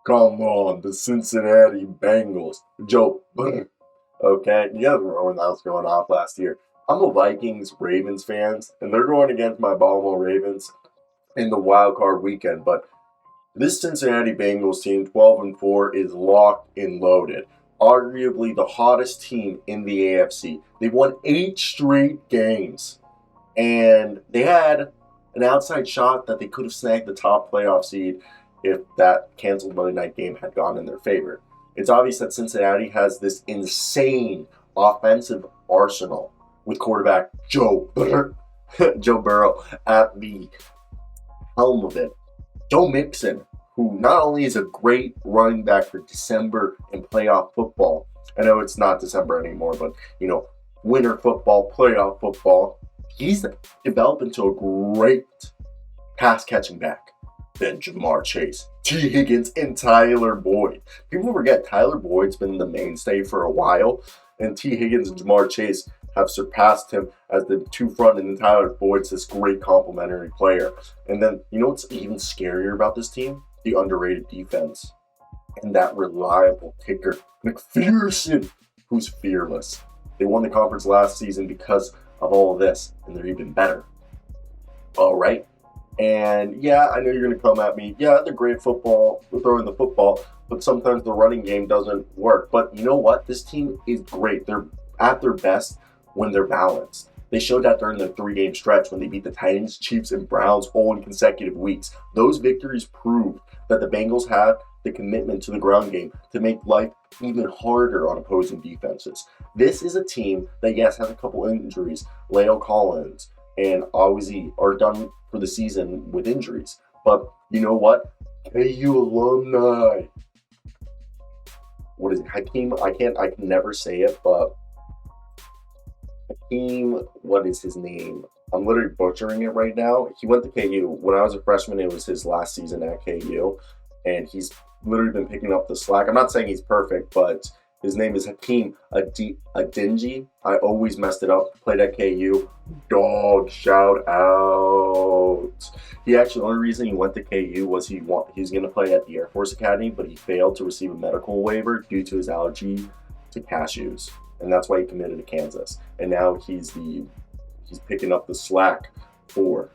Come on, the Cincinnati Bengals. Joe Burrow. Okay, you guys remember when that was going off last year. I'm a Vikings Ravens fans, and they're going against my Baltimore Ravens in the wild card weekend. But this Cincinnati Bengals team, 12 and 4, is locked and loaded. Arguably the hottest team in the AFC. They've won 8 straight games, and they had an outside shot that they could have snagged the top playoff seed if that canceled Monday night game had gone in their favor. It's obvious that Cincinnati has this insane offensive arsenal with quarterback Joe Burrow at the helm of it. Joe Mixon, who not only is a great running back for December and playoff football. I know it's not December anymore, but winter football, playoff football. He's developed into a great pass catching back. Then Jamar Chase, T. Higgins, and Tyler Boyd. People forget Tyler Boyd's been the mainstay for a while, and T. Higgins and Jamar Chase have surpassed him as the two front, and then Tyler Boyd's this great complementary player. And then, you know what's even scarier about this team? The underrated defense. And that reliable kicker, McPherson, who's fearless. They won the conference last season because of all of this, and they're even better. All right. And yeah, I know you're going to come at me. Yeah, they're great football, they're throwing the football, but sometimes the running game doesn't work. But you know what? This team is great. They're at their best when they're balanced. They showed that during the 3-game stretch when they beat the Titans, Chiefs, and Browns all in consecutive weeks. Those victories proved that the Bengals had the commitment to the ground game to make life even harder on opposing defenses. This is a team that, yes, has a couple injuries. Leo Collins and Ozzie are done for the season with injuries. But you know what? KU alumni. What is it? Hakeem? I can never say it, but Hakeem, what is his name? I'm literally butchering it right now. He went to KU. When I was a freshman, it was his last season at KU. And he's literally been picking up the slack. I'm not saying he's perfect, but his name is Hakeem Adinji. I always messed it up. Played at KU. Dog, shout out. The only reason he went to KU was he was going to play at the Air Force Academy, but he failed to receive a medical waiver due to his allergy to cashews. And that's why he committed to Kansas. And now he's picking up the slack for,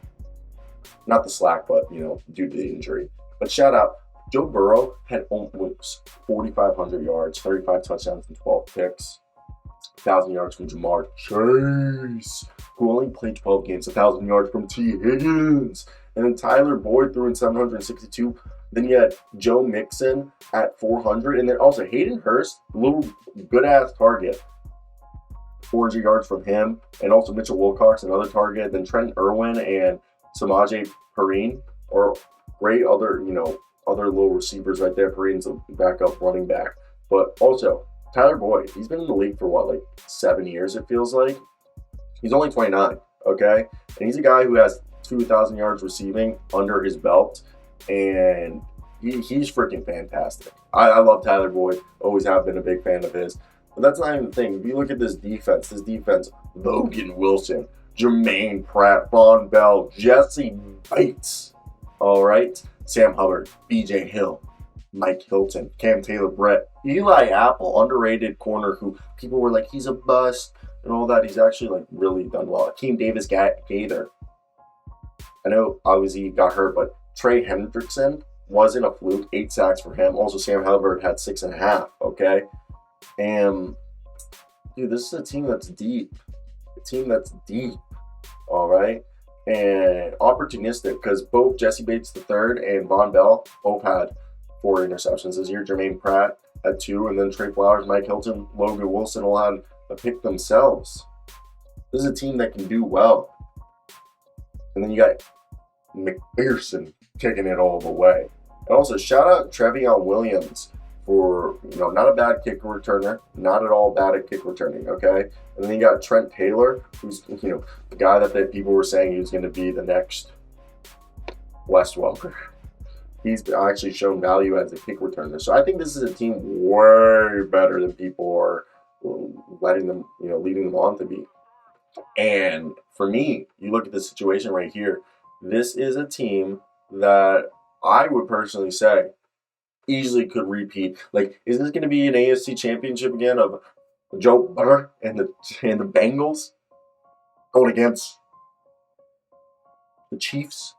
not the slack, but, due to the injury. But shout out, Joe Burrow had almost 4,500 yards, 35 touchdowns, and 12 picks. 1,000 yards from Jamar Chase, who only played 12 games, 1,000 yards from T. Higgins. And then Tyler Boyd threw in 762. Then you had Joe Mixon at 400. And then also Hayden Hurst, a little good-ass target. 400 yards from him. And also Mitchell Wilcox, another target. Then Trent Irwin and Samaje Perine are great other little receivers right there. Perine's a backup running back. But also, Tyler Boyd, he's been in the league for 7 years, it feels like. He's only 29, okay? And he's a guy who has 2,000 yards receiving under his belt. And he's freaking fantastic. I love Tyler Boyd. Always have been a big fan of his. But that's not even the thing. If you look at this defense, Logan Wilson, Jermaine Pratt, Von Bell, Jesse Bates, all right? Sam Hubbard, B.J. Hill, Mike Hilton, Cam Taylor-Britt, Eli Apple, underrated corner who people were like, he's a bust and all that. He's actually really done well. Akeem Davis Gaither. I know obviously he got hurt, but Trey Hendrickson wasn't a fluke. 8 sacks for him. Also, Sam Hubbard had 6.5. Okay, and dude, this is a team that's deep. All right. And opportunistic because both Jesse Bates III and Von Bell both had 4 interceptions this year. Jermaine Pratt had 2, and then Trey Flowers, Mike Hilton, Logan Wilson all had a pick themselves. This is a team that can do well. And then you got McPherson kicking it all the way. And also, shout out Trevion Williams for, not a bad kick returner, not at all bad at kick returning, okay? And then you got Trent Taylor, who's, the guy that people were saying he was going to be the next Wes Welker. He's actually shown value as a kick returner. So I think this is a team way better than people are leading them on to be. And for me, you look at the situation right here, this is a team that I would personally say easily could repeat. Like, is this going to be an AFC championship again of Joe Burrow and the Bengals going against the Chiefs?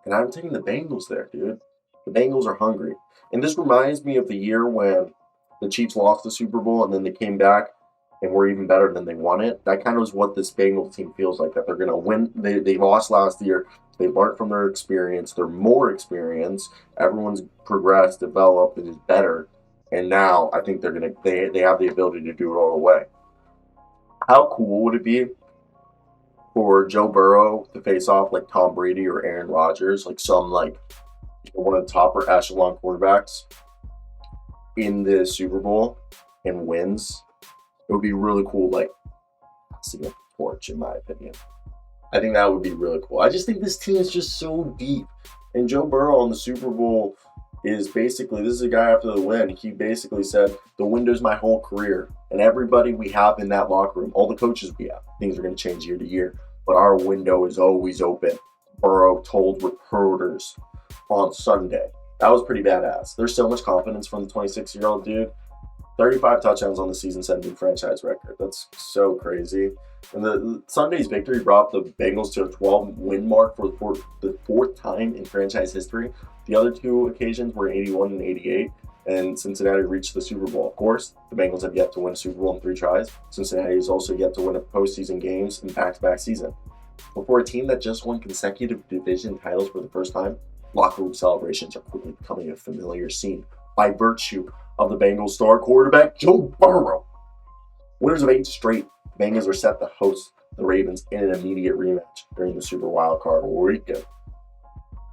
And I'm taking the Bengals there, dude. The Bengals are hungry. And this reminds me of the year when the Chiefs lost the Super Bowl and then they came back and were even better than they won it. That kind of is what this Bengals team feels like, that they're going to win. They lost last year. They learned from their experience. They're more experienced. Everyone's progressed, developed, and is better. And now I think they have the ability to do it all the way. How cool would it be for Joe Burrow to face off like Tom Brady or Aaron Rodgers, like some like one of the top or echelon quarterbacks in the Super Bowl and wins? It would be really cool, like passing a torch, in my opinion. I think that would be really cool. I just think this team is just so deep. And Joe Burrow in the Super Bowl is basically, this is a guy after the win. He basically said, the window's my whole career. And everybody we have in that locker room, all the coaches we have, things are going to change year to year. But our window is always open. Burrow told reporters on Sunday. That was pretty badass. There's so much confidence from the 26-year-old dude. 35 touchdowns on the season, set a new franchise record. That's so crazy. And the Sunday's victory brought the Bengals to a 12-win mark for the fourth time in franchise history. The other two occasions were 81 and 88, and Cincinnati reached the Super Bowl. Of course, the Bengals have yet to win a Super Bowl in 3 tries. Cincinnati has also yet to win a postseason games in back-to-back season. But for a team that just won consecutive division titles for the first time, locker room celebrations are quickly becoming a familiar scene by virtue of the Bengals star quarterback, Joe Burrow. Winners of 8 straight, the Bengals are set to host the Ravens in an immediate rematch during the Super Wildcard weekend.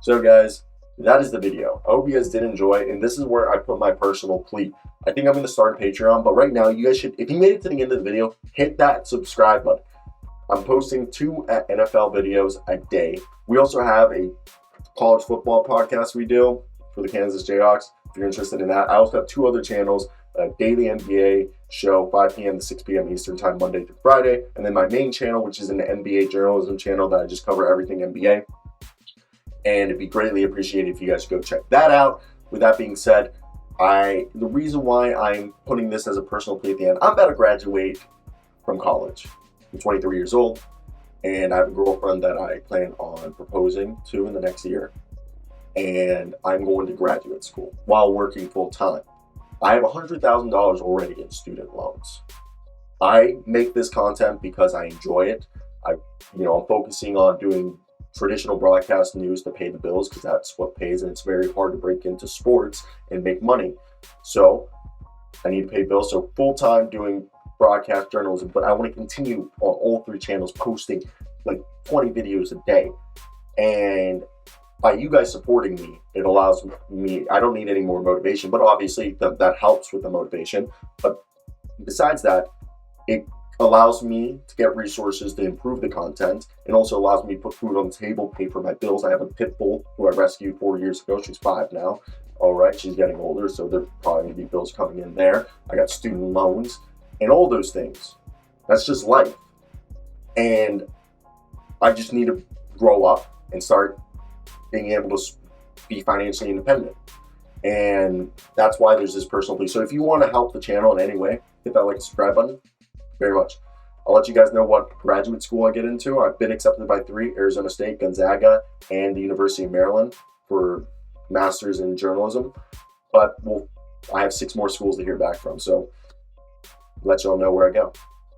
So guys, that is the video. I hope you guys did enjoy, and this is where I put my personal plea. I think I'm going to start a Patreon, but right now you guys should, if you made it to the end of the video, hit that subscribe button. I'm posting 2 NFL videos a day. We also have a college football podcast we do for the Kansas Jayhawks. If you're interested in that, I also have 2 other channels, a daily NBA show, 5 p.m. to 6 p.m. Eastern time, Monday through Friday, and then my main channel, which is an NBA journalism channel that I just cover everything NBA. And it'd be greatly appreciated if you guys go check that out. With that being said, the reason why I'm putting this as a personal plea at the end, I'm about to graduate from college. I'm 23 years old, and I have a girlfriend that I plan on proposing to in the next year. And I'm going to graduate school while working full time. I have $100,000 already in student loans. I make this content because I enjoy it. I'm focusing on doing traditional broadcast news to pay the bills because that's what pays, and it's very hard to break into sports and make money. So I need to pay bills. So full time doing broadcast journalism, but I want to continue on all 3 channels posting like 20 videos a day. And by you guys supporting me, it allows me, I don't need any more motivation, but obviously that helps with the motivation. But besides that, it allows me to get resources to improve the content. It also allows me to put food on the table, pay for my bills. I have a pit bull who I rescued 4 years ago. She's 5 now. All right, she's getting older, so there's probably going to be bills coming in there. I got student loans and all those things. That's just life. And I just need to grow up and start being able to be financially independent. And that's why there's this personal plea. So if you want to help the channel in any way, hit that like and subscribe button. Very much. I'll let you guys know what graduate school I get into. I've been accepted by 3, Arizona State, Gonzaga, and the University of Maryland for masters in journalism. But I have 6 more schools to hear back from. So let y'all know where I go.